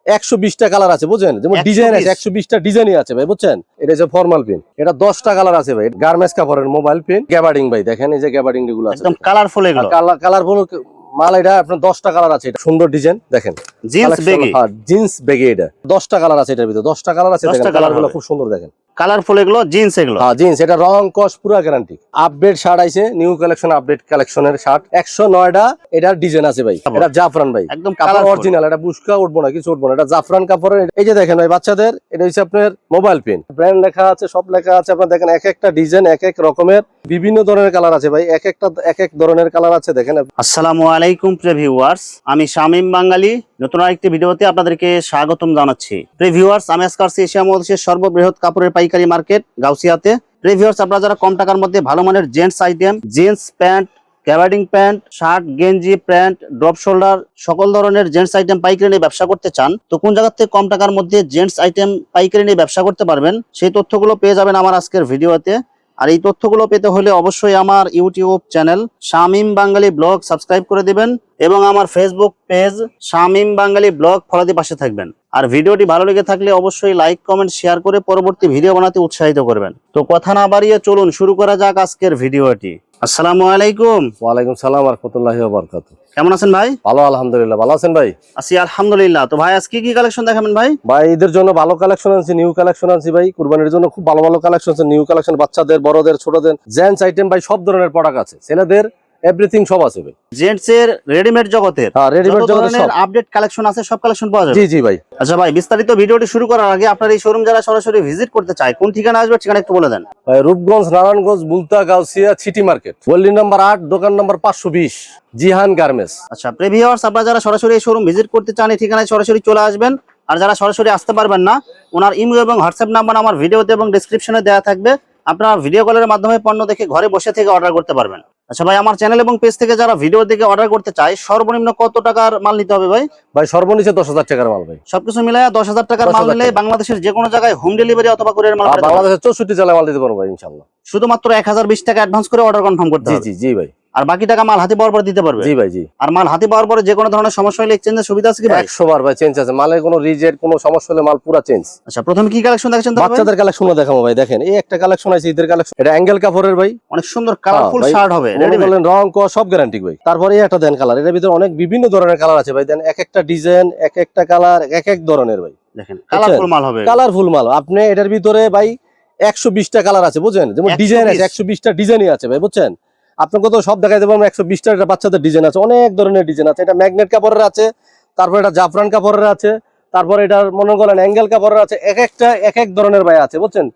120টা colour আছে বুঝছেন, যেমন ডিজাইন আছে 120টা ডিজাইনই আছে ভাই বুঝছেন। এটা হচ্ছে ফর্মাল পেন, এটা 10টা কালার আছে ভাই। গার্মেন্টস কাপড়ের মোবাইল পেন গ্যাবার্ডিং ভাই, দেখেন এই যে গ্যাবার্ডিং গুলো আছে একদম কালারফুল, এগুলো কালারফুল মাল। এটা আপনার 10টা কালার আছে, এটা সুন্দর ডিজাইন দেখেন। জিন্স বেগি, জিন্স বেগি, এটা 10টা কালার আছে, এটার ভিতরে 10টা কালার আছে, দেখেন কালারগুলো খুব সুন্দর দেখেন, কালারফুল এগুলো জিন্স, এগুলো হ্যাঁ জিন্স। এটা রং কস পুরো গ্যারান্টি। আপডেট শার্ট আইছে, নিউ কালেকশন আপডেট কালেকশনের শার্ট 109টা। এটার ডিজাইন আছে ভাই, এটা জাফরান ভাই, একদম কাপড় অরিজিনাল, এটা বুশকা উঠবো না, কিছু উঠবো না, এটা জাফরান কাপড়ের। এই যে দেখেন ভাই বাচ্চাদের, এটা হচ্ছে আপনার মোবাইল পেন, ব্র্যান্ড লেখা আছে, সব লেখা আছে। আপনার দেখেন এক একটা ডিজাইন এক এক রকমের, বিভিন্ন ধরনের কালার আছে ভাই, এক একটা এক এক ধরনের কালার আছে দেখেন। আসসালামু আলাইকুম প্রিয় ভিউয়ার্স, আমি শামীম বাঙালি নতুন আরেকটি ভিডিওতে আপনাদেরকে স্বাগতম জানাচ্ছি। প্রিয় ভিউয়ার্স, আমি আজকে আসছি এশিয়া মহাদেশের সর্ববৃহৎ কাপড়ের পাইকারি মার্কেট গাউসিয়াতে। প্রিয় ভিউয়ার্স, আপনারা যারা কম টাকার মধ্যে ভালো মানের gents item, jeans pant, gabardine pant, shirt, গেঞ্জি, প্যান্ট, ড্রপ শোল্ডার, সকল ধরনের জেন্টস আইটেম পাইকারি নিয়ে ব্যবসা করতে চান, তো কোন জায়গা থেকে কম টাকার মধ্যে জেন্টস আইটেম পাইকারি নিয়ে ব্যবসা করতে পারবেন, সেই তথ্যগুলো পেয়ে যাবেন আমার আজকের ভিডিওতে। আর এই তথ্যগুলো পেতে হলে অবশ্যই আমার ইউটিউব চ্যানেল শামীম বাঙালি ব্লগ সাবস্ক্রাইব করে দিবেন এবং আমার ফেসবুক পেজ শামীম বাঙালি ব্লগ ফলো দিয়ে পাশে থাকবেন। আর ভিডিওটি ভালো লেগে থাকলে অবশ্যই লাইক, কমেন্ট, শেয়ার করে পরবর্তী ভিডিও বানাতে উৎসাহিত করবেন। তো কথা না বাড়িয়ে চলুন শুরু করা যাক আজকের ভিডিওটি। আসসালামু আলাইকুম। ওয়ালাইকুম সালাম ওয়া রাহমাতুল্লাহি ওয়া বারাকাতুহু। কেমন আছেন ভাই? ভালো আলহামদুলিল্লাহ। ভালো আছেন ভাই? আছি আলহামদুলিল্লাহ। তো ভাই আজকে কি কালেকশন দেখাবেন ভাই? ভাই ঈদের জন্য ভালো কালেকশন আছে, নিউ কালেকশন আছে ভাই। কুরবানির জন্য খুব ভালো ভালো কালেকশন আছে, নিউ কালেকশন, বাচ্চাদের, বড়দের, ছোটদের, জেন্টস আইটেম ভাই, সব ধরনের প্রোডাক্ট আছে, ছেলেদের এভরিথিং সব আছে ভাই। জেন্টস এর রেডিমেড জগতের, হ্যাঁ রেডিমেড জগতের সব আপডেট কালেকশন আছে, সব কালেকশন পাওয়া যাবে। জি জি ভাই। আচ্ছা ভাই, বিস্তারিত ভিডিওটি শুরু করার আগে আপনার এই শোরুম যারা সরাসরি ভিজিট করতে চায় কোন ঠিকানা আসবে, ঠিকানা একটু বলে দেন ভাই। রূপগঞ্জ, নারায়ণগঞ্জ, বুলতা, গাউসিয়া, সিটি মার্কেট, গলি নাম্বার 8, দোকান নাম্বার 520, জিহান গার্মেন্টস। আচ্ছা প্রিভিউয়ার্স, আপনারা যারা সরাসরি এই শোরুম ভিজিট করতে চান এই ঠিকানায় সরাসরি চলে আসবেন। আর যারা সরাসরি আসতে পারবেন না, ওনার ইমেল এবং হোয়াটসঅ্যাপ নাম্বার আমার ভিডিওতে এবং ডেসক্রিপশনে দেওয়া থাকবে, আপনারা ভিডিও কলের মাধ্যমে পণ্য দেখে ঘরে বসে থেকে অর্ডার করতে পারবেন। আচ্ছা ভাই, আমার চ্যানেল এবং পেজ থেকে যারা ভিডিও দেখে অর্ডার করতে চায় সর্বনিম্ন কত টাকার মাল নিতে হবে ভাই? ভাই সর্বনিম্ন 10,000 টাকার মাল ভাই। সবকিছু মিলায় 10,000 টাকার মাল নিলে বাংলাদেশের যে কোনো জায়গায় হোম ডেলিভারি অথবা কুরিয়ার মাল বাংলাদেশের 64 জেলায় মাল দিতে পারবো ভাই ইনশাআল্লাহ। শুধুমাত্র 1020 টাকা অ্যাডভান্স করে অর্ডার কনফার্ম করতে হবে। জি জি ভাই। আর বাকি টাকা মাল হাতে পাওয়ার পর দিতে পারবে? জি ভাই জি। আর মাল হাতে পাওয়ার পরে যে কোনো ধরনের সমস্যা হলে এক্সচেঞ্জের সুবিধা আছে কি ভাই? 100 বার ভাই চেঞ্জ আছে, মালের কোনো রিজেক্ট কোনো সমস্যা হলে মাল পুরো চেঞ্জ। আচ্ছা প্রথমে কি কালেকশন দেখাচ্ছেন? বাচ্চাদের কালেকশনও দেখাবো ভাই। দেখেন এই একটা কালেকশন আছে, ঈদের কালেকশন, এটা অ্যাঙ্গেল কাপড়ের ভাই, অনেক সুন্দর কালারফুল শার্ট হবে, রেডি বলেন, রং কস সব গ্যারান্টি ভাই। তারপরে একটা দেন কালার, এর ভিতরে অনেক বিভিন্ন ধরনের কালার আছে ভাই। দেন এক একটা ডিজাইন, এক একটা কালার, এক এক ধরনের ভাই। দেখেন কালারফুল মাল হবে, কালারফুল মাল। আপনি এটার ভিতরে ভাই 120টা কালার আছে বুঝছেন, যেমন ডিজাইন আছে 120টা ডিজাইনই আছে ভাই বুঝছেন। আপনাকে তো সব দেখাই দেবো, 120টা বাচ্চাদের ডিজাইন আছে, অনেক ধরনের ডিজাইন আছে। এটা ম্যাগনেট কাপড়ের আছে, তারপর এটা জাফরান কাপড়ের আছে, তারপর এটা মনে করেন অ্যাঙ্গেল কাপড়ের আছে, এক একটা এক এক ধরনের ভাই আছে বুঝছেন।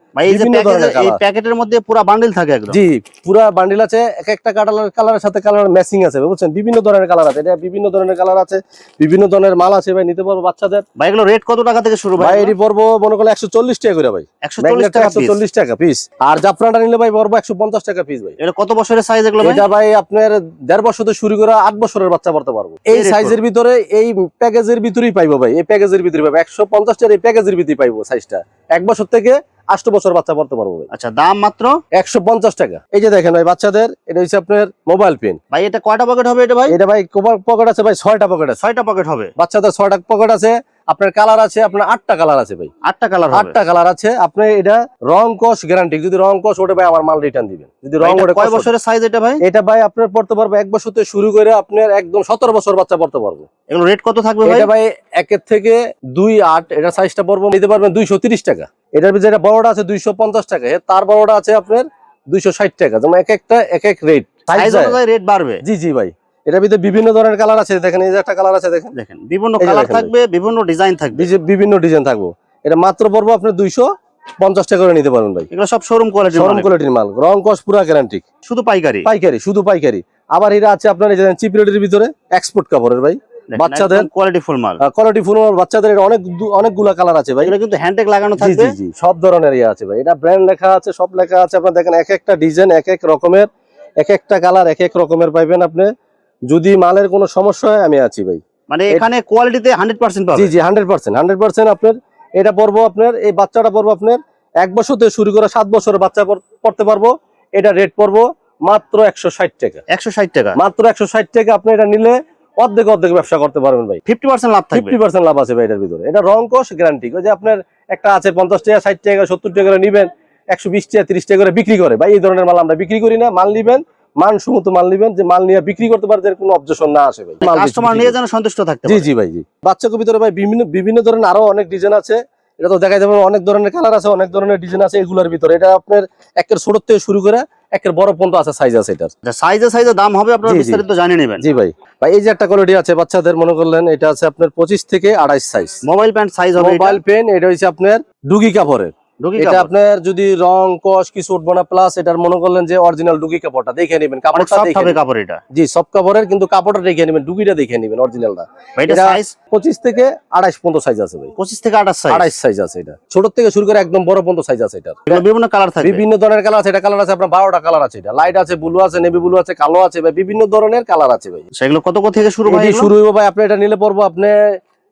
এই প্যাকেটের মধ্যে পুরো বান্ডিল থাকে একদম। জি পুরো বান্ডিল আছে, এক একটা কালারের সাথে কালার ম্যাচিং আছে বুঝছেন। বিভিন্ন ধরনের কালার আছে, এটা বিভিন্ন ধরনের কালার আছে, বিভিন্ন ধরনের মাল আছে ভাই, নিতে পারবো বাচ্চাদের। ভাই এগুলো রেট কত টাকা থেকে শুরু ভাই? এটি পড়বো মনে করেন 140 টাকা করে ভাই, 140 টাকা পিস। আর জাফরানটা নিলে ভাই পড়বো 150 টাকা পিস ভাই। এটা কত বছরের সাইজ এগুলো ভাই? এটা ভাই আপনার 1.5 বছর থেকে শুরু করে 8 বছরের বাচ্চা পড়তে পারবো। এই সাইজের ভিতরে, এই প্যাকেজের ভিতরেই পাইবো ভাই, এই প্যাকেজের ভিতরে পাইবো 150 টাকা, এই প্যাকেজের ভিতরেই পাইবো সাইজটা। 1 বছর থেকে 8 বছর বাচ্চা পড়তে পারবো ভাই। আচ্ছা দাম মাত্র 150 টাকা। এই যে দেখেন ভাই বাচ্চাদের, এটা হচ্ছে আপনার মোবাইল পেন ভাই। এটা কয়টা পকেট হবে এটা ভাই? এটা ভাই পকেট আছে ভাই 6টা পকেট আছে। 6টা পকেট হবে বাচ্চাদের, 6টা পকেট আছে। আপনার কালার আছে, আপনার 8টা কালার আছে ভাই, 8টা কালার হবে। 8টা কালার আছে। আপনি এটা রং কস গ্যারান্টি, যদি রং কস ওঠে ভাই আমার মাল রিটার্ন দিবেন। যদি রং ওঠে, কয় বছরের সাইজ এটা ভাই? এটা ভাই আপনার পড়তে পারবে 1 বছর থেকে শুরু করে আপনার একদম 17 বছর বাচ্চা পড়তে পারবো। এগুলো রেট কত থাকবে ভাই? এটা ভাই 1 থেকে 2.8, এটা সাইজটা পড়বো, নিতে পারবেন 230 টাকা। এটার ভিতরে যেটা বড়টা আছে 250 টাকা, তার বড়টা আছে আপনার 260 টাকা। যেমন এক একটা এক এক রেট, সাইজ অনুযায়ী রেট বাড়বে। জি জি ভাই। এটার ভিতরে বিভিন্ন ধরনের কালার আছে, দেখেন এই যে একটা কালার আছে, দেখেন দেখেন বিভিন্ন কালার থাকবে, বিভিন্ন ডিজাইন থাকবে, বিভিন্ন ডিজাইন থাকবে। এটা মাত্র পড়বো আপনার 250 টাকা করে নিতে পারবেন ভাই। এগুলো সব শোরুম কোয়ালিটির মাল, রং কস পুরো গ্যারান্টি। শুধু পাইকারি? পাইকারি, শুধু পাইকারি। আবার এটা আছে আপনার এই যে চিপ রেটের ভিতরে এক্সপোর্ট কাপড়ের ভাই, বাচ্চাদের কোয়ালিটিফুল মাল। কোয়ালিটিফুল মাল বাচ্চাদের, এটা অনেকগুলা কালার আছে ভাই। এগুলো কিন্তু হ্যান্ডটেগ লাগানো থাকবে। জি জি, সব ধরনের ইয়ে আছে ভাই। এটা ব্র্যান্ড লেখা আছে, সব লেখা আছে। আপনারা দেখেন এক একটা ডিজাইন এক এক রকমের, এক একটা কালার এক এক রকমের পাইবেন আপনি। যদি মালের কোনো সমস্যা হয় আমি আছি ভাই। মানে এখানে কোয়ালিটিতে 100% পাবেন? জি জি 100% আপনার। এটা পড়বো আপনার, এই বাচ্চাটা পড়বো আপনার 1 বছর থেকে শুরু করে 7 বছরের বাচ্চা পড়তে পারবো। এটা রেট পড়বো মাত্র 160 টাকা। 160 টাকা মাত্র 160 টাকা। আপনি এটা নিলে অর্ধেক অর্ধেক ব্যবসা করতে পারবেন ভাই। 50% লাভ থাকবে। 50% লাভ আছে ভাই এটার ভিতরে। এটা রং কস গ্যারান্টি। ওই যে আপনার একটা আছে 50 টাকা 60 টাকা 70 টাকা করে নিবেন, 120 টাকা 30 টাকা করে বিক্রি করে ভাই। এই ধরনের মাল আমরা বিক্রি করি না। মাল নিবেন, মানসম্মত মাল নিবেন, যে মাল নিয়ে বিক্রি করতে পারবে, কোনো অবজেকশন না আসে ভাই। কাস্টমার নিয়ে যেন সন্তুষ্ট থাকতে জি পারে। জি ভাই জি। বাচ্চাকে ভিতরে ভাই বিভিন্ন বিভিন্ন ধরনের আরো অনেক ডিজাইন আছে। এটা তো দেখাই যাবে, অনেক ধরনের কালার আছে, অনেক ধরনের ডিজাইন আছে এগুলোর ভিতরে। এটা আপনার একের ছোট থেকে শুরু করে একের বড় পর্যন্ত আছে, সাইজ আছে এটার। সাইজে সাইজে দাম হবে, আপনারা জি, জি। বিস্তারিত জানিয়ে নেবেন। জি ভাই। ভাই এই যে একটা কোয়ালিটি আছে বাচ্চাদের, মনে করলেন এটা আছে আপনার 25 থেকে 28 সাইজ। মোবাইল প্যান্ট সাইজ হবে। মোবাইল পেন, এটা হচ্ছে আপনার ডুগি কাপড়ের। ডুগি এটা কাপড়। আপনার যদি রং কস কিছু উঠবো না, প্লাস এটার মনে করলেন যে অরিজিনাল ডুগি কাপড়টা দেখে নেবেন, অনেক কাপড়টা সফট দেখে হবে নেবেন। কাপড় এটা। জি সব কাপড়ের, কিন্তু কাপড়টা দেখে নেবেন, ডুগিটা দেখে নেবেন অরিজিনালটা। ভাই এটা এটা সাইজ 25 থেকে 28 পর্যন্ত সাইজ আছে ভাই। 25 থেকে 28 সাইজ। 28 সাইজ আছে এটা, ছোট থেকে শুরু করে একদম বড় পর্যন্ত সাইজ আছে এটা। এগুলো বিভিন্ন কালার থাকবে। বিভিন্ন ধরনের কালার আছে। এটা কালার আছে আপনার 12টা কালার আছে। এটা লাইট আছে, ব্লু আছে, নেভি ব্লু আছে, কালো আছে ভাই, বিভিন্ন ধরনের কালার আছে ভাই। সেগুলো কত থেকে শুরু হয়? শুরু হইব ভাই, আপনি এটা নিলে পড়বো আপনি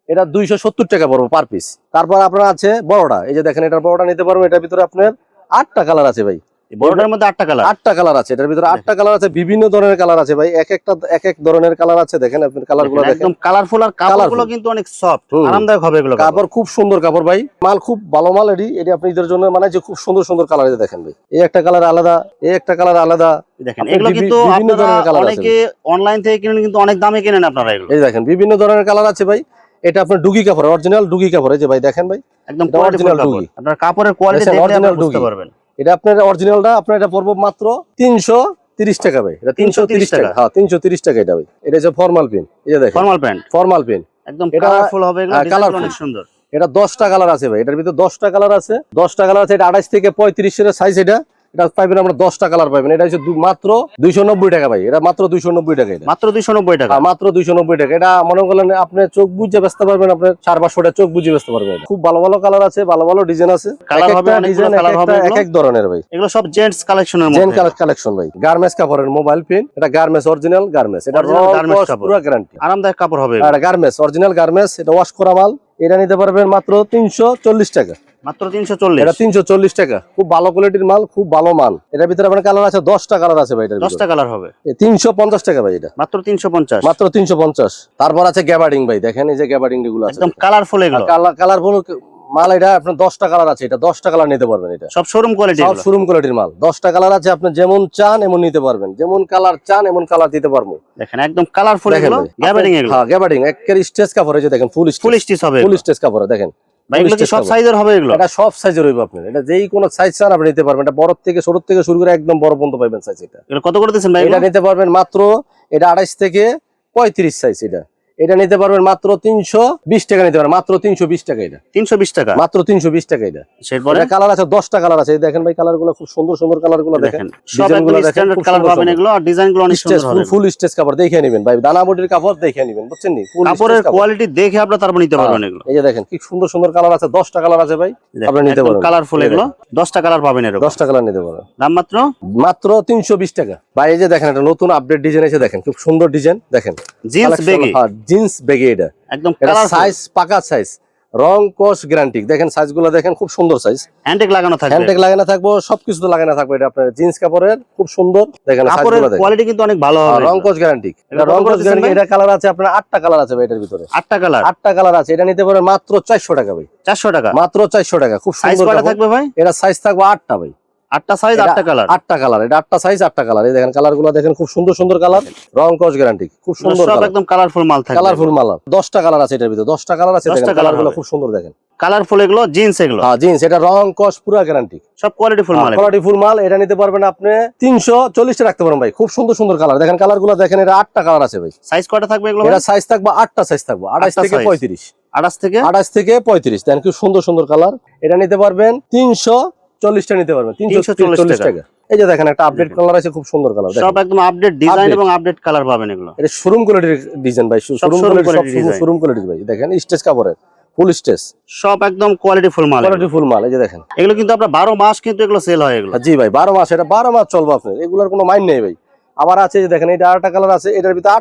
এটা 270 টাকা পড়বো পার পিস। তারপর আপনার আছে বড়টা, এই যে দেখেন এটার বড়টা নিতে পারবেন। এটার ভিতরে আপনার 8টা কালার আছে ভাই। বড়টার মধ্যে 8টা কালার। 8টা কালার আছে এটার ভিতরে, 8টা কালার আছে, বিভিন্ন ধরনের কালার আছে ভাই। এক এক ধরনের কালার আছে। দেখেন আপনি কালারগুলো দেখেন, একদম কালারফুল, আর কাপড়গুলো কিন্তু অনেক সফট, আরামদায়ক হবে এগুলো। কাপড় খুব সুন্দর কাপড় ভাই, মাল খুব ভালো মাল। এটি আপনি এদের জন্য মানে যে খুব সুন্দর সুন্দর কালার। এই দেখেন ভাই, এই একটা কালার আলাদা, এই একটা কালার আলাদা। দেখেন এগুলো কিন্তু বিভিন্ন ধরনের কালার আছে। অনেকে অনলাইন থেকে কিনেন, কিন্তু অনেক দামে কিনেন আপনারা এগুলো। এই দেখেন বিভিন্ন ধরনের কালার আছে ভাই। এটা আপনার ডুগি কাপড়, অরিজিনাল ডুগি কাপড়। এই যে ভাই দেখেন ভাই, একদম অরিজিনাল কাপড়। ডুগি। আপনার কাপড়ের কোয়ালিটি দেখলে অরিজিনাল আপনি বুঝতে ডুগি পারবেন। এটা আপনার অরিজিনালটা আপনার এটা পড়বো মাত্র 330 টাকা ভাই। এটা 330 টাকা। হ্যাঁ 330 টাকা এটা ভাই। এটা হচ্ছে ফর্মাল পিন। এই যে দেখেন ফর্মাল প্যান্ট, ফর্মাল পিন একদম এটা কালারফুল হবে এগুলো, ডিজাইনগুলো অনেক কালারফুল। সুন্দর। এটা 10টা কালার আছে ভাই। এটার ভিতরে 10টা কালার আছে। 10টা কালার আছে। এটা 28 থেকে 35 এর সাইজ। এটা পাইবেন আমরা 10টা কালার পাইবেন। এটা হচ্ছে মাত্র 290 টাকা ভাই। এটা মাত্র 290 টাকা। এটা মাত্র 290 টাকা। মাত্র 290 টাকা। এটা মনে করলেন আপনি চোখ বুঝে বেচতে পারবেন, আপনি 400-500 টাকা চোখ বুঝে বেচতে পারবেন। খুব ভালো ভালো কালার আছে, ভালো ভালো ডিজাইন আছে। কালার হবে, অনেকগুলো কালার হবে, এক এক ধরনের ভাই। এগুলো সব জেন্টস কালেকশনের মধ্যে। জেন্টস কালেকশন ভাই। গার্মেন্টস কাপড়ের মোবাইল পেন। এটা গার্মেন্টস, অরিজিনাল গার্মেন্টস। এটা গার্মেন্টস কাপড়, পুরো গ্যারান্টি, আরামদায়ক কাপড় হবে। আর গার্মেন্টস, অরিজিনাল গার্মেন্টস। এটা ওয়াশ করা মাল। এটা নিতে পারবেন মাত্র 340 টাকা। মাত্র 340। এটা 340 টাকা। খুব ভালো কোয়ালিটির মাল, খুব ভালো মাল। এটার ভিতরে আপনার কালার আছে 10টা কালার আছে ভাই। এটার 10টা কালার হবে। 350 টাকা ভাই। এটা মাত্র 350। মাত্র 350। তারপর আছে গ্যাবার্ডিং ভাই। দেখেন এই যে গ্যাবার্ডিং গুলো আছে, একদম কালারফুল এগুলো। কালারফুল মাল। এটা আপনার 10টা কালার আছে। এটা 10টা কালার নিতে পারবেন। এটা সব শোরুম কোয়ালিটি, সব শোরুম কোয়ালিটির মাল। 10টা কালার আছে, আপনি যেমন চান এমন নিতে পারবেন। যেমন কালার চান এমন কালার দিতে পারবো। দেখেন একদম কালারফুল এগুলো, ভাই, গ্যাবার্ডিং এগুলো। হ্যাঁ গ্যাবার্ডিং একের স্টেজ কাপড়। এই যে দেখেন ফুল স্টিচ হবে, ফুল স্টেজ কাপড়। দেখেন ভাই এগুলো কি সব সাইজের হবে এগুলো? এটা সব সাইজের হইবে আপনার। এটা যেই কোনো সাইজ চান আপনি নিতে পারবেন। এটা বড় থেকে ছোট থেকে শুরু করে একদম বড় পর্যন্ত পাবেন সাইজ। এগুলো কত করে দিচ্ছেন ভাই? এটা নিতে পারবেন মাত্র, এটা 28 থেকে 35 সাইজ। এটা নিতে পারবেন মাত্র 320 টাকা নিতে পারবেন। মাত্র 320 টাকা। এটা 320 টাকা। মাত্র 320 টাকা। এটা এরপরে কালার আছে 10টা কালার আছে। এই দেখেন ভাই কালারগুলো খুব সুন্দর সুন্দর কালারগুলো দেখেন। সব একদম স্ট্যান্ডার্ড কালার পাবেন এগুলো, আর ডিজাইনগুলো অনেক সুন্দর হবে। ফুল স্টেজ কাপড় দেখে নেবেন ভাই। দানা বডির কাপড় দেখে নেবেন, বুঝছেন নি? কাপড়ের কোয়ালিটি দেখে আপনারা তারপর নিতে পারবেন এগুলো। এই যে দেখেন কি সুন্দর সুন্দর কালার আছে। 10টা কালার আছে ভাই, আপনি নিতে পারবেন। কালারফুল এগুলো 10টা কালার পাবেন এরকম। 10টা কালার নিতে পারবেন। দাম মাত্র মাত্র 320 টাকা ভাই। এই যে দেখেন একটা নতুন আপডেট ডিজাইন এসে, দেখেন খুব সুন্দর ডিজাইন। দেখেন জিন্স বেগি। হ্যাঁ জিন্স বেগি। এটা একদম এটা কালারফুল সাইজ পাকা সাইজ, রং কস গ্যারান্টি। দেখেন সাইজগুলো দেখেন, খুব সুন্দর সাইজ। হ্যান্ডটেক লাগানো থাকবে, হ্যান্ডটেক লাগানো থাকবে, সবকিছু তো লাগানো থাকবে। এটা আপনার জিন্স কাপড়ের, খুব সুন্দর। দেখেন কাপড়ের কোয়ালিটি কিন্তু অনেক ভালো হবে। রং কস গ্যারান্টি। এটা রং কস গ্যারান্টি। এটা কালার আছে আপনার 8টা কালার আছে ভাই। এটার ভিতরে 8টা কালার। 8টা কালার আছে। এটা নিতে পারবেন মাত্র 400 টাকা ভাই। 400 টাকা। মাত্র 400 টাকা। খুব সাইজ সুন্দর কয়টা থাকবে ভাই? এটা সাইজ থাকবে 8টা ভাই। 8টা সাইজ, 8টা কালার। 8টা কালার। এটা 8টা সাইজ 8টা কালার। এই দেখেন কালারগুলো দেখেন, খুব সুন্দর সুন্দর কালার, রং কস গ্যারান্টি, খুব সুন্দর সব একদম কালারফুল মাল থাকবে। কালারফুল মাল। 10টা কালার আছে এটার ভিতরে। 10টা কালার আছে। দেখেন কালারগুলো খুব সুন্দর। দেখেন কালারফুল এগুলো, জিন্স এগুলো। হ্যাঁ জিন্স। এটা রং কস পুরো গ্যারান্টি, সব কোয়ালিটি ফুল মাল। কোয়ালিটি ফুল মাল। এটা নিতে পারবেন আপনি 340 টাকা রাখতে পারেন ভাই। খুব সুন্দর সুন্দর কালার। দেখেন কালারগুলো দেখেন। এটা 8টা কালার আছে ভাই। সাইজ কয়টা থাকবে এগুলো? এটা সাইজ থাকবে 8টা সাইজ থাকবে। 28 থেকে 35। 28 থেকে 35। দেখেন কি সুন্দর সুন্দর কালার। এটা নিতে পারবেন 340 টাকা নিতে পারবেন। 340 টাকা। এই যে দেখেন একটা আপডেট কালার আছে, খুব সুন্দর কালার। সব একদম আপডেট ডিজাইন এবং আপডেট কালার পাবেন এগুলো। এটা শোরুম কোয়ালিটির ডিজাইন ভাই। শোরুম কোয়ালিটির ভাই। দেখেন স্টেজ কাপড়ের, ফুল স্টেজ, সব একদম কোয়ালিটি ফুল মাল। কোয়ালিটি ফুল মাল। এই যে দেখেন এগুলো কিন্তু আপনার 12 মাস কিন্তু এগুলো সেল হয় এগুলো। জি ভাই 12 মাস। এটা 12 মাস চলবে আপনার, এগুলোর কোনো মাইন্ড নেই ভাই। আবার আছে যে দেখেন এটা 8টা কালার আছে। এটার ভিতরে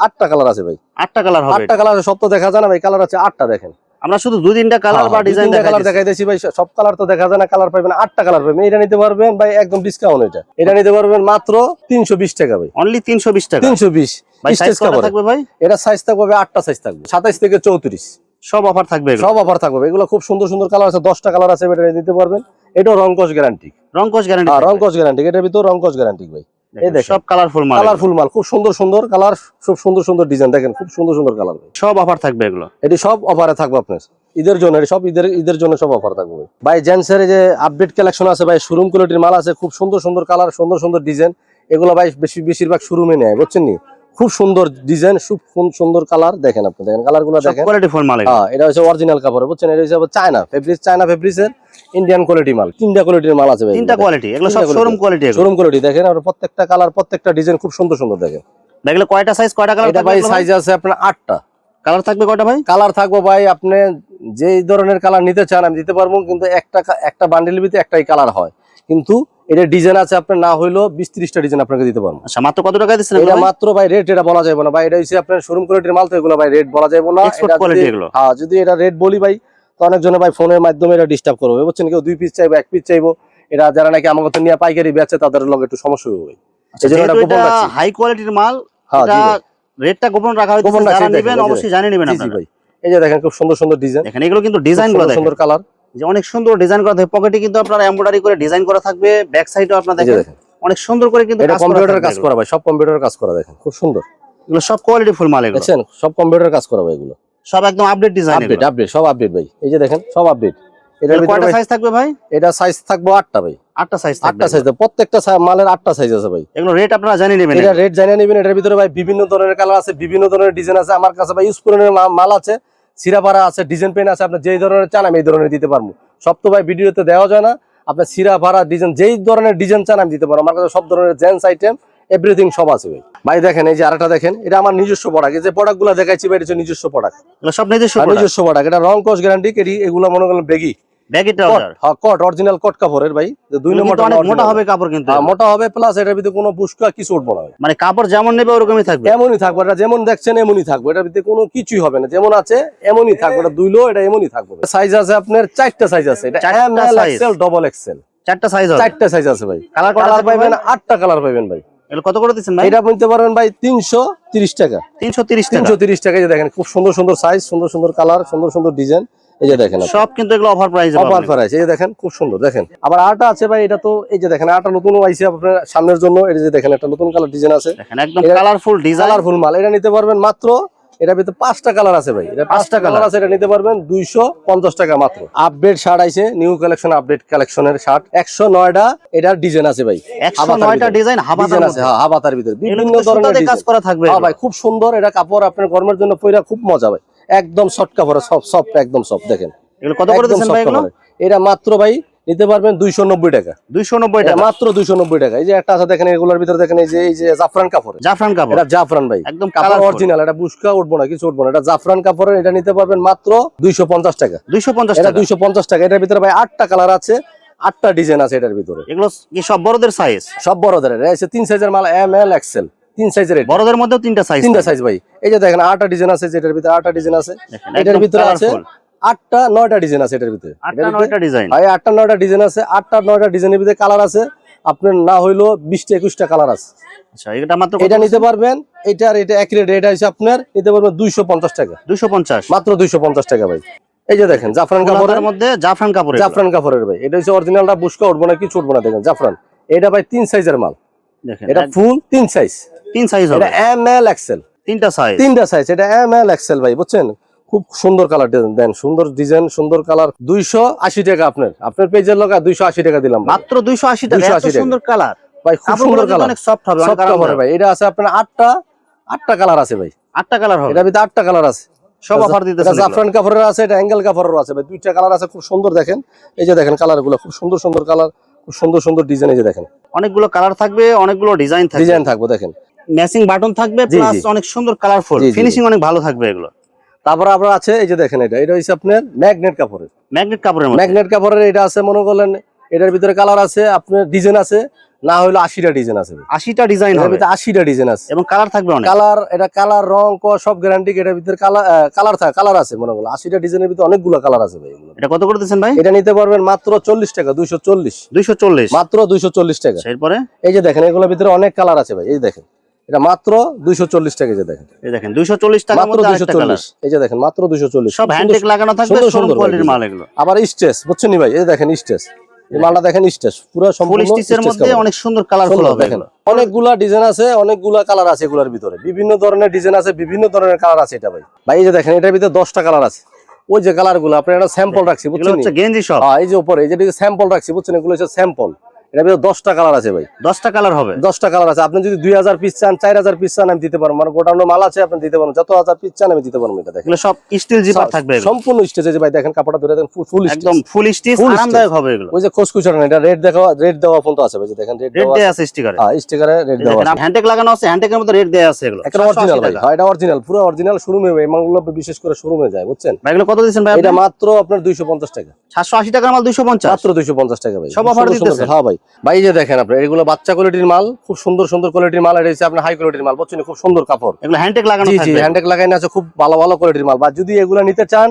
8টা কালার আছে ভাই। 8টা কালার হবে। 8টা কালার সব তো দেখা যায় না ভাই। কালার আছে 8টা। দেখেন আমরা শুধু 2-3টা কালার বা ডিজাইন কালার দেখাই দিয়েছি ভাই, সব কালার তো দেখা যায় না, কালার পাবেন 8টা কালার পাবেন। এটা নিতে পারবেন ভাই একদম ডিসকাউন্ট, এটা নিতে পারবেন মাত্র 320 টাকা ভাই, অনলি 320 টাকা। 320 ভাই সাইজ কত থাকবে ভাই? এটা সাইজ থাকবে 8টা সাইজ থাকবে, 27 থেকে 34 সব অফার থাকবে, সব অফার থাকবে। এগুলো খুব সুন্দর সুন্দর কালার আছে, 10টা কালার আছে, এটা নিতে পারবেন। এটাও রংকশ গ্যারান্টি, রংকশ গ্যারান্টি, রংকশ গ্যারান্টি, এটার ভিতর রংকশ গ্যারান্টি ভাই। এই দেখেন সব কালারফুল মাল, কালারফুল মাল, খুব সুন্দর সুন্দর কালার, খুব সুন্দর সুন্দর ডিজাইন, দেখেন খুব সুন্দর সুন্দর কালার ভাই। সব অফার থাকবে এগুলো, এটি সব অফারে থাকবে আপনার ঈদের জন্য, এটি সব ঈদের জন্য সব অফার থাকবে ভাই। জেন্টসের যে আপডেট কালেকশন আছে ভাই, শোরুম কোয়ালিটির মাল আছে, খুব সুন্দর সুন্দর কালার, সুন্দর সুন্দর ডিজাইন। এগুলো ভাই বেশিরভাগ শোরুমে নেয়, বুঝছেন নি? খুব সুন্দর ডিজাইন, খুব সুন্দর কালার, দেখেন আপনি, দেখেন কালার গুলো দেখেন, কোয়ালিটিফুল মাল। হ্যাঁ, এটা হচ্ছে অরিজিনাল কাপড়, বুঝছেন? এটা হচ্ছে চায়না ফেব্রিক্সের ইন্ডিয়ান কোয়ালিটি মাল, 3টা কোয়ালিটির মাল আছে ভাই, 3টা কোয়ালিটি, এগুলো সব শোরুম কোয়ালিটি, শোরুম কোয়ালিটি। দেখেন আর প্রত্যেকটা কালার, প্রত্যেকটা ডিজাইন খুব সুন্দর সুন্দর, দেখেন। দেখলে কয়টা সাইজ, কয়টা কালার? এটা ভাই সাইজ আছে আপনার 8টা কালার থাকবে। কয়টা ভাই? কালার থাকবে ভাই, আপনি যেই ধরনের কালার নিতে চান আমি দিতে পারবো, কিন্তু একটা বান্ডেলের ভিতরে একটাই কালার হয়, কিন্তু এটা ডিজাইন আছে আপনার না হইলো 20-30টা ডিজাইন আপনাকে দিতে পারবো। আচ্ছা, মাত্র কত টাকা দিচ্ছেন এটা? মাত্র ভাই রেট এটা বলা যাবে না ভাই, এটা হচ্ছে আপনার শোরুম কোয়ালিটির মাল, তো এগুলো ভাই রেট বলা যাবে না, এক্সপোর্ট কোয়ালিটি এগুলো। হ্যাঁ, যদি এটা রেট বলি ভাই তো অনেকজনে ভাই ফোনের মাধ্যমে এটা ডিস্টার্ব করবে, বুঝছেন? কেউ 2 পিস চাইবো, 1 পিস চাইবো, এটা যারা নাকি আমার কথা নিয়ে পাইকারি বেচে তাদের লগে একটু সমস্যা হবে। এটা হাই কোয়ালিটির মাল, এটা রেটটা গোপন রাখা হয়েছে, যারা নেবেন অবশ্যই জানিয়ে নেবেন আপনারা ভাই। এই যে দেখেন খুব সুন্দর সুন্দর ডিজাইন, দেখেন এগুলো কিন্তু ডিজাইনগুলো দেখেন, সুন্দর কালার, যে অনেক সুন্দর ডিজাইন করা থাকবে, পকেটে কিন্তু আপনারা এমব্রয়ডারি করে ডিজাইন করা থাকবে, ব্যাক সাইডেও আপনারা দেখেন অনেক সুন্দর করে কিন্তু এটা কম্পিউটার কাজ করা ভাই, সব কম্পিউটার কাজ করা, দেখেন খুব সুন্দর, এগুলো সব কোয়ালিটি ফুল মাল, এগুলো দেখছেন সব কম্পিউটার কাজ করা ভাই, এগুলো সব একদম আপডেট ডিজাইন, আপডেট সব আপডেট ভাই। এই যে দেখেন সব আপডেট। এটার কয়টা সাইজ থাকবে ভাই? এটা সাইজ থাকবে 8টা ভাই, 8টা সাইজ, 8টা সাইজ, প্রত্যেকটা মালের 8টা সাইজ আছে ভাই। এগুলো রেট আপনারা জানিয়ে নেবেন, এটা রেট জানিয়ে নেবেন। এটার ভিতরে ভাই বিভিন্ন ধরনের কালার আছে, বিভিন্ন ধরনের ডিজাইন আছে, আমার কাছে ভাই ইউজ করে মাল আছে, সিরাপাড়া আছে, ডিজাইন পেন আছে, আপনি যেই ধরনের চান আমি এই ধরনের দিতে পারবো। সব তো ভাই ভিডিওতে দেওয়া যায় না, আপনার সিরাপাড়া ডিজাইন যেই ধরনের ডিজাইন চান আমি দিতে পারবো। আমার কাছে সব ধরনের জেন্টস আইটেম এভরিথিং সব আছে ভাই। ভাই দেখেন এই যে আরেকটা দেখেন, এটা আমার নিজস্ব প্রোডাক্ট, এই যে প্রোডাক্ট গুলো দেখাইছি ভাই, এটা হচ্ছে নিজস্ব প্রোডাক্ট, এগুলো সব নিজস্ব প্রোডাক্ট। এটা রং কস গ্যারান্টি, এগুলো মনে করেন বেগি ব্যাগি ট্রাউজার, হ্যাঁ, কট অরিজিনাল কট কাপড়ের ভাই, 2 নম্বর অনেক মোটা হবে কাপড়, কিন্তু মোটা হবে, প্লাস এটার ভিতরে কোনো বুশকা কিছু উঠবো না, মানে কাপড় যেমন নেবে ওরকমই থাকবে, এমনই থাকবে। এটা যেমন দেখছেন এমনই থাকবে, এটার ভিতরে কোনো কিছুই হবে না, যেমন আছে এমনই থাকবে। এটা দুইলো, এটা এমনই থাকবে। সাইজ আছে আপনার 4টা সাইজ আছে, এটা M L XL double XL, 4টা সাইজ, 4টা সাইজ আছে ভাই। কালার পাবেন 8টা কালার পাবেন ভাই। এগুলো কত করে দিচ্ছেন ভাই? এটা বলতে পারবেন ভাই 330 টাকা, 330 টাকা। এই যে দেখেন খুব সুন্দর সুন্দর সাইজ, সুন্দর সুন্দর কালার, সুন্দর সুন্দর ডিজাইন। এই যে দেখেন সব কিন্তু এগুলো অফার প্রাইস, অফার প্রাইস। এই যে দেখেন খুব সুন্দর, দেখেন আবার আটা আছে ভাই, এটা তো এই যে দেখেন আটা নতুন আইছে আপনার সামনের জন্য। এই যে দেখেন একটা নতুন কালার ডিজাইন আছে, দেখেন একদম কালারফুল ডিজাইন, কালারফুল মাল। এটা নিতে পারবেন মাত্র, এটার ভিতরে 5টা কালার আছে ভাই, এটা 5টা কালার আছে, এটা নিতে পারবেন 250 টাকা মাত্র। আপডেট শার্ট আইছে, নিউ কালেকশন, আপডেট কালেকশনের শার্ট 109টা এটার ডিজাইন আছে ভাই, 109টা ডিজাইন হাবাতার আছে, হ্যাঁ হাবাতার ভিতরে বিভিন্ন ধরনের কাজ করা থাকবে। হ্যাঁ ভাই খুব সুন্দর, এটা কাপড় আপনার গরমের জন্য পয়রা খুব মজা ভাই, একদম সফট কাপড়, সফট একদম সফট। দেখেন এগুলো কত করে দিচ্ছেন ভাই? এগুলো এটা মাত্র ভাই নিতে পারবেন 290 টাকা, 290 টাকা মাত্র 290 টাকা। এই যে একটা আছে দেখেন, এগুলোর ভিতরে দেখেন এই যে জাফরান কাপড়, জাফরান কাপড়, এটা জাফরান ভাই, একদম কাপড় অরিজিনাল, এটা বুশকা উঠবো না, কিছু উঠবো না, এটা জাফরান কাপড়ের। এটা নিতে পারবেন মাত্র 250 টাকা, 250 এটা টাকা, 250 টাকা। এটার ভিতরে ভাই 8টা কালার আছে, 8টা ডিজাইন আছে এটার ভিতরে। এগুলো কি সব বড়দের সাইজ? সব বড়দের, এটা হচ্ছে 3 সাইজের মাল, এম এল এক্সেল, 3 সাইজের। বড়দের মধ্যেও 3টা সাইজ, 3টা সাইজ ভাই। এই যে দেখেন 8টা ডিজাইন আছে, যেটার ভিতরে 8টা ডিজাইন আছে, এটার ভিতরে আছে 8টা 9টা ডিজাইন আছে, এটার ভিতরে 8টা 9টা ডিজাইন, ভাই 8টা 9টা ডিজাইন আছে, 8টা 9টা ডিজাইনের ভিতরে কালার আছে আপনার না হইলো 20টা 21টা কালার আছে। আচ্ছা, এটা মাত্র এটা নিতে পারবেন, এটার এটা এক রেট, এটা হচ্ছে আপনার নিতে পারবেন 250 টাকা, 250 মাত্র 250 টাকা ভাই। এই যে দেখেন জাফরান কাপড়ের মধ্যে জাফরান কাপড়, জাফরান কাপড়ের ভাই, এটা হচ্ছে অরিজিনালটা, বুশকা উঠবো না, কিছু উঠবো না। দেখেন জাফরান, এটা ভাই 3 সাইজের মাল, দেখেন এটা ফুল 3 সাইজ, 3 সাইজ হবে, এটা এম এল এক্সেল, 3টা সাইজ, 3টা সাইজ, এটা এম এল এক্সেল ভাই, বুঝছেন? খুব সুন্দর কালার দেন, সুন্দর ডিজাইন, সুন্দর কালার। 280 টাকা আপনার পেজের লোক, 280 টাকা দিলাম মাত্র 280 টাকা। এত সুন্দর কালার ভাই, খুব সুন্দর কালার, অনেক সফট হবে, সফট কাপড় ভাই। এটা আছে আপনার 8টা কালার আছে ভাই, 8টা কালার হবে, এটার ভিতরে 8টা কালার আছে, সব অফার দিতেছে। জাফরান কাপড়ের আছে, এটা অ্যাঙ্গেল কাপড়ের আছে ভাই, 2টা কালার আছে, খুব সুন্দর। দেখেন এই যে দেখেন কালারগুলো, খুব সুন্দর সুন্দর কালার, খুব সুন্দর সুন্দর ডিজাইন। এই যে দেখেন অনেকগুলো কালার থাকবে, অনেকগুলো ডিজাইন থাকবে, দেখেন ম্যাচিং বাটন থাকবে, প্লাস অনেক সুন্দর কালারফুল, ফিনিশিং অনেক ভালো থাকবে এগুলো। তারপরে আবার আছে এই যে দেখেন, এটা হচ্ছে আপনার ম্যাগনেট কাপড়ের, ম্যাগনেট কাপড়ের, ম্যাগনেট কাপড়ের। এটা আছে মনে করলেন এটার ভিতরে কালার আছে, আপনার ডিজাইন আছে না হলো 80টা ডিজাইন আছে ভাই। 80টা ডিজাইন এটার হবে ভিতরে 80টা ডিজাইন আছে এবং কালার থাকবে অনেক। কালার, এটা কালার রং সব গ্যারান্টি। এটার ভিতরে কালার আছে মনে করো 80টা ডিজাইনের ভিতরে অনেকগুলো কালার আছে ভাই। এটা কত করে দিচ্ছেন ভাই? এটা নিতে পারবেন মাত্র 40 টাকা, 240 মাত্র 240 টাকা। এরপরে এই যে দেখেন এগুলোর ভিতরে অনেক কালার আছে ভাই। এই দেখেন এটা মাত্র 240 টাকা। এই যে দেখেন, এই দেখেন 240 টাকার মাত্র মধ্যে আরেকটা কালার। 240। এই যে দেখেন মাত্র 240, সব হ্যান্ডটেক লাগানো থাকবে, সুন্দর শোরুম সুন্দর কোয়ালিটির ভাই। মাল এগুলো। আবার স্টেজ বুঝছেন নি ভাই? এই দেখেন স্টেজ, এই মালটা দেখেন স্টেজ পুরো ফুল সম্পূর্ণ স্টিচের মধ্যে অনেক সুন্দর কালারফুল হবে দেখেন। এগুলো। অনেকগুলা ডিজাইন আছে, অনেকগুলা কালার আছে এগুলোর ভিতরে, বিভিন্ন ধরনের ডিজাইন আছে, বিভিন্ন ধরনের কালার আছে। এটা ভাই এই যে দেখেন এটার ভিতরে 10টা কালার আছে। ওই যে কালার গুলো আপনার একটা স্যাম্পল রাখছি এগুলো বুঝছেন নি? হচ্ছে গেঞ্জি সব। এই যে উপরে এই যে স্যাম্পল রাখছি বুঝছেন, এগুলো হচ্ছে স্যাম্পল। এটার ভিতরে 10টা কালার আছে ভাই, 10টা কালার হবে। 10টা কালার আছে। আপনি যদি 2000 পিস চান, 4000 পিস চান, আমি দিতে পারবো। মানে গোটানো মাল আছে, আপনি দিতে পারবেন। যত হাজার পিস চান আমি দিতে পারবো। এটা দেখেন এগুলো সব স্টিল জিপার থাকবে এগুলো। সম্পূর্ণ স্টেজে ভাই। দেখেন কাপড়টা ধরে দেখেন ফুল একদম ফুল স্টিচ, Full আরামদায়ক হবে এগুলো। ওই যে খসখুচানো এটা রেড দেওয়া ফোন তো আছে ভাই। যে দেখেন রেড রেড দেওয়া দেয়া আছে স্টিকারে। হ্যাঁ স্টিকারে রেড দেওয়া আছে। হ্যান্ডটেক লাগানো আছে, হ্যান্ডটেকের মধ্যে রেড দেয়া আছে এগুলো। একটা অরিজিনাল ভাই। হ্যাঁ এটা অরিজিনাল, পুরো অরিজিনাল শোরুমে ভাই। মালগুলো বিশেষ করে শোরুমে যায় বুঝছেন। ভাই এগুলো কত দিচ্ছেন ভাই? এটা মাত্র আপনার 250 টাকা। 780 টাকার মাল 250, মাত্র 250 টাকা ভাই। সব অফার দিতেছেন? হ্যাঁ ভাই। ভাই এই যে দেখেন আপনার এগুলো বাচ্চা কোয়ালিটির মাল, খুব সুন্দর সুন্দর কোয়ালিটির মাল। এটা হচ্ছে আপনার হাই কোয়ালিটির মাল বুঝছেন, খুব সুন্দর কাপড়। এগুলো হ্যান্ডটেক লাগানো জি জি থাকবে। হ্যান্ডটেক লাগানো আছে, খুব ভালো ভালো কোয়ালিটির মাল। বা যদি এগুলো নিতে চান,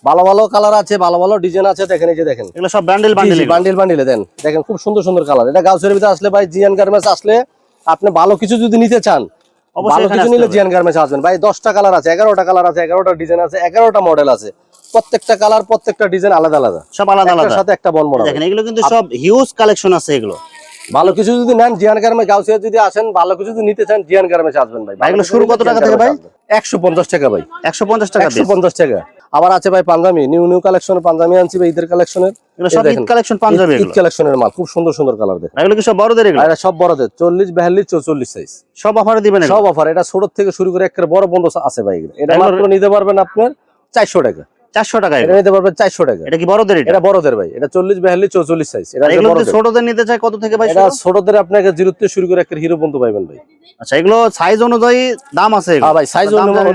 ভালো ভালো কালার আছে, ভালো ভালো ডিজাইন আছে। দেখেন এই যে দেখেন এগুলো সব বান্ডেল বান্ডিলে দেন। দেখেন খুব সুন্দর সুন্দর কালার। এটা গাউসের ভিতরে আসলে ভাই, জিয়ান গার্মেন্টস আসলে আপনি ভালো কিছু যদি নিতে চান, ভালো কিছু নিলে জিয়ান গার্মেন্টস আসবেন ভাই। 10টা কালার আছে, 11টা কালার আছে, 11টা ডিজাইন আছে, 11টা মডেল আছে। প্রত্যেকটা কালার, প্রত্যেকটা ডিজাইন আলাদা আলাদা, সব আলাদা আলাদা। একটার সাথে একটা বনমনা। দেখেন এগুলো কিন্তু সব হিউজ কালেকশন আছে এগুলো। ভালো কিছু যদি নেন, জিয়ান গার্মেন্টস গাউসিয়া যদি আসেন, ভালো কিছু যদি নিতে চান, জিয়ান গার্মেন্টস আসবেন ভাই। এগুলো শুরু কত টাকা থেকে ভাই? 150 টাকা ভাই। 150 টাকা পিস। 150 টাকা। আবার আছে ভাই পাঞ্জাবি, নিউ কালেকশন পাঞ্জাবি আনছি ভাই, ঈদের কালেকশনের। এগুলো সব ঈদ কালেকশন পাঞ্জাবি ঈদ কালেকশনের মাল, খুব সুন্দর সুন্দর কালার। দেখেন এগুলো কি সব বড়দের? এগুলো এটা সব বড়দের, 40, 42, 44 সাইজ। সব অফারে দিবেন? সব অফার। এটা ছোট থেকে শুরু করে একেবারে বড় বন্ধ আছে ভাই। এটা মাত্র নিতে পারবেন আপনার 400 টাকা। 400 টাকা এটা নিতে পারবেন 400 টাকা। এটা কি বড়দের? এটা বড়দের ভাই। এটা 40, 42, 44 সাইজ। এটা ছোটদের নিতে চাই কত থেকে ভাই? এটা ছোটদের আপনাকে 0 থেকে শুরু করে একটা হিরো পর্যন্ত পাবেন ভাই। আচ্ছা এগুলো সাইজ অনুযায়ী দাম আছে? হ্যাঁ ভাই, সাইজ অনুযায়ী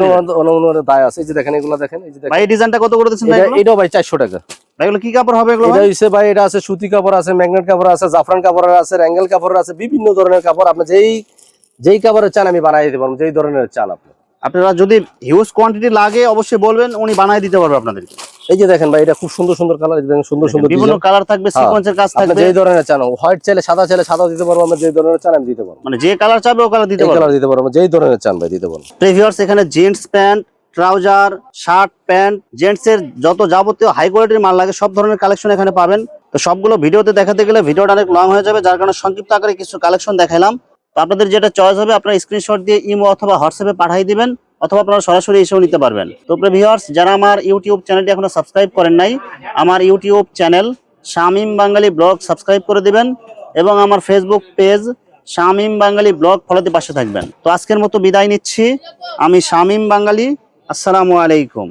দাম আছে। এই যে দেখেন এগুলো দেখেন, এই যে দেখেন ভাই এই ডিজাইনটা কত করে দিচ্ছেন ভাই? এটাও ভাই 400 টাকা। ভাই এগুলো কি কাপড় হবে? এগুলো এটা হইছে ভাই, এটা আছে সুতি কাপড় আছে, ম্যাগনেট কাপড় আছে, জাফরান কাপড় আছে, অ্যাঙ্গেল কাপড় আছে, বিভিন্ন ধরনের কাপড়। আপনি যেই কাপড়ের চান আমি বানাই দিতে পারবো, যেই ধরনের চান আপনি। আপনারা যদি হিউজ কোয়ান্টিটি লাগে অবশ্যই বলবেন, উনি বানাই দিতে পারবে আপনাদেরকে। এই যে দেখেন ভাই, এটা খুব সুন্দর সুন্দর কালার। দেখেন সুন্দর সুন্দর বিভিন্ন কালার থাকবে, সিকোয়েন্সের কাজ থাকবে। যেই ধরনের চান, হোয়াইট চাইলে সাদা দিতে পারবো আমরা। যেই ধরনের চান আমি দিতে পারবো। মানে যে কালার চাইবে ও কালার দিতে পারবো। কালার দিতে পারবো, যেই ধরনের চান ভাই দিতে পারবো। ভিউয়ার্স এখানে jeans pant, trouser, shirt, pant, gents এর যত যাবতীয় হাই কোয়ালিটির মাল লাগে সব ধরনের কালেকশন এখানে পাবেন। তো সবগুলো ভিডিওতে দেখাতে গেলে ভিডিওটা অনেক লং হয়ে যাবে, যার কারণে সংক্ষিপ্ত আকারে কিছু কালেকশন দেখাইলাম। তো আপনাদের যেটা চয়েস হবে আপনারা স্ক্রিনশট দিয়ে ইমো অথবা হোয়াটসঅ্যাপে পাঠিয়ে দিবেন, অথবা আপনারা সরাসরি এসেও নিতে পারবেন। তো ভিউয়ার্স যারা আমার ইউটিউব চ্যানেলটি এখনো সাবস্ক্রাইব করেন নাই, আমার ইউটিউব চ্যানেল শামীম বাঙালি ব্লগ সাবস্ক্রাইব করে দিবেন এবং আমার ফেসবুক পেজ শামীম বাঙালি ব্লগ ফলোতে পাশে থাকবেন। তো আজকের মতো বিদায় নিচ্ছি। আমি শামীম বাঙালি। আসসালামু আলাইকুম।